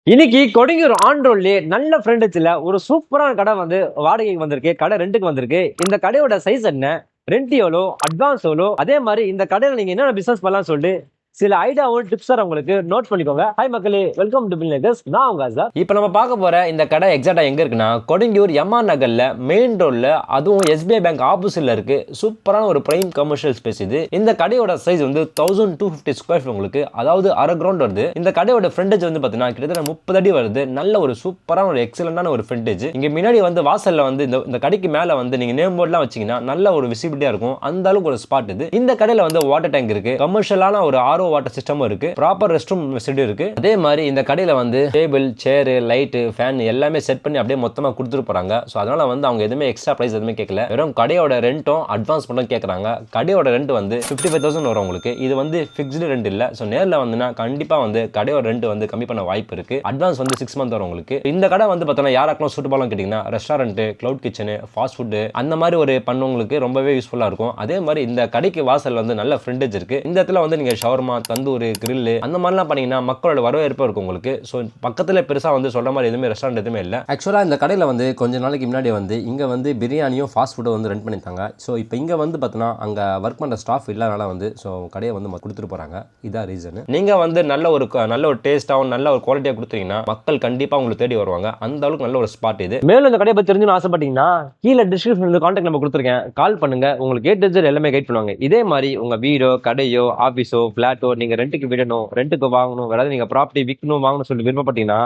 இன்னைக்கு கொடுங்கூர் ஆன் ரோட்லயே நல்ல ஃப்ரெண்டுச்சுல ஒரு சூப்பரான கடை வந்து வாடகைக்கு வந்திருக்கு. கடை ரெண்டுக்கு வந்திருக்கு. இந்த கடையோட சைஸ் என்ன, ரெண்ட் எவ்வளோ, அட்வான்ஸ் எவ்வளோ, அதே மாதிரி இந்த கடையில நீங்க என்னென்ன பிசினஸ் பண்ணலாம் சொல்லிட்டு சில ஐடியாவும் டிப்ஸ் உங்களுக்கு நோட் பண்ணிக்கோங்க. ஹாய் மக்களே, வெல்கம் டு பில்னேகர்ஸ். நான் உங்க சார். இப்போ நம்ம பார்க்க போற இந்த கடை எக்ஸாக்டா எங்க இருக்குன்னா கொடுங்கூர் எம்ஆர் நகர்ல மெயின் ரோட்ல, அதுவும் எஸ்பிஐ பேங்க் ஆப்போசிட்ல இருக்கு. சூப்பரான ஒரு பிரைம் கமர்ஷியல் ஸ்பேஸ் இது. இந்த கடையோட சைஸ் வந்து 1250 ஸ்கொயர் ஃபீட் உங்களுக்கு, அதாவது அரை கிரவுண்ட் வருது. இந்த கடையோட ஃப்ரண்டேஜ் வந்து பாத்தீங்கன்னா கிட்டத்தட்ட 30 அடி வருது. நல்ல ஒரு சூப்பரான ஒரு எக்ஸலண்டான ஒரு ஃப்ரண்டேஜ். இங்க முன்னாடி வந்து வாசல்ல வந்து இந்த கடைக்கு மேல வந்து நீங்க நேம் போர்ட்லாம் வச்சீங்கன்னா நல்ல ஒரு விசிபிலிட்டியா இருக்கும். அந்த அளவுக்கு ஒரு ஸ்பாட் இது. இந்த கடையில வந்து வாட்டர் டேங்க் இருக்கு, கமர்ஷியலான ஒரு ஆர்ஓ வாட்டர் சிஸ்டமும் இருக்கு, ப்ராப்பர் ரெஸ்ட் ரூம் ஃபெசிலிட்டி இருக்கு. அதே மாதிரி இந்த கடையில வந்து டேபிள், சேர், லைட், ஃபேன் எல்லாமே செட் பண்ணி அப்படியே மொத்தமா கொடுத்துட்டு போறாங்க. சோ அதனால வந்து அவங்க எதுவுமே எக்ஸ்ட்ரா பிரைஸ் எதுவுமே கேட்கல. வெறும் கடையோட ரெண்டும் அட்வான்ஸ் பண்ண கேட்கறாங்க. கடையோட ரெண்ட் வந்து 55,000 வரும் உங்களுக்கு. இது வந்து ஃபிக்ஸ்டு ரெண்ட் இல்ல. சோ நேர்ல வந்துனா கண்டிப்பா வந்து கடையோட ரெண்ட் வந்து கம்மி பண்ண வாய்ப்பு இருக்கு. அட்வான்ஸ் வந்து 6 மந்த் வரும் உங்களுக்கு. இந்த கடை வந்து பார்த்தோன்னா யாராக்கெல்லாம் சூட்டபிளாக கேட்டீங்கன்னா restaurant, cloud kitchen, fast food அந்த மாதிரி ஒரு பண்ணவங்களுக்கு ரொம்பவே யூஸ்ஃபுல்லா இருக்கும். அதே மாதிரி இந்த கடைக்கு வாசல் வந்து நல்ல ஃப்ரண்டேஜ் இருக்கு. இந்த இடத்துல வந்து நீங்க ஷவர்மா, தந்தூரி, கிரில் அந்த மாதிரிலாம் பண்ணீங்கன்னா மக்களோட வரவேற்பு இருக்கும் உங்களுக்கு. ஸோ பக்கத்தில் பெருசாக வந்து சொல்ற மாதிரி எதுவுமே ரெஸ்டாரண்ட் எதுவுமே இல்லை. ஆக்சுவலாக இந்த கடையில் வந்து கொஞ்ச நாளைக்கு முன்னாடி வந்து இங்கே வந்து பிரியாணியும் ஃபாஸ்ட் ஃபுட்டும் வந்து ரெண்ட் பண்ணியிருந்தாங்க. ஸோ இப்போ இங்கே வந்து பார்த்தோன்னா அங்கே ஒர்க் பண்ணுற ஸ்டாஃப் இல்லாதனால வந்து ஸோ கடையை வந்து கொடுத்துட்டு போகிறாங்க. இதான் ரீசன். நீங்கள் வந்து நல்ல ஒரு டேஸ்ட்டாகவும் நல்ல ஒரு குவாலிட்டியாக கொடுத்தீங்கன்னா மக்கள் கண்டிப்பாக உங்களுக்கு தேடி வருவாங்க. அந்த அளவுக்கு நல்ல ஒரு ஸ்பாட் இது. மேலும் இந்த கடையை பற்றி தெரிஞ்சுன்னு ஆசைப்பட்டீங்கன்னா கீழே டிஸ்கிரிப்ஷனில் கான்டாக்ட் நம்பர் கொடுத்துருக்கேன். கால் பண்ணுங்க, உங்களுக்கு ஏ எல்லாமே கைட் பண்ணுவாங்க. இதே மாதிரி உங்க வீடோ, கடையோ, ஆஃபீஸோ, ஃபிளாட்டோ நீங்க ரெண்ட்டுக்கு விடணும், ரெண்ட்டுக்கு வாங்கணும், வேற நீங்க ப்ராப்பர்ட்டி விற்கணும், வாங்கணும் சொல்லி விருப்பப்பட்டீங்கன்னா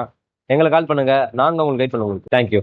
எங்களை கால் பண்ணுங்க. நாங்க உங்களுக்கு கைட் பண்ணுவோம். தேங்க்யூ.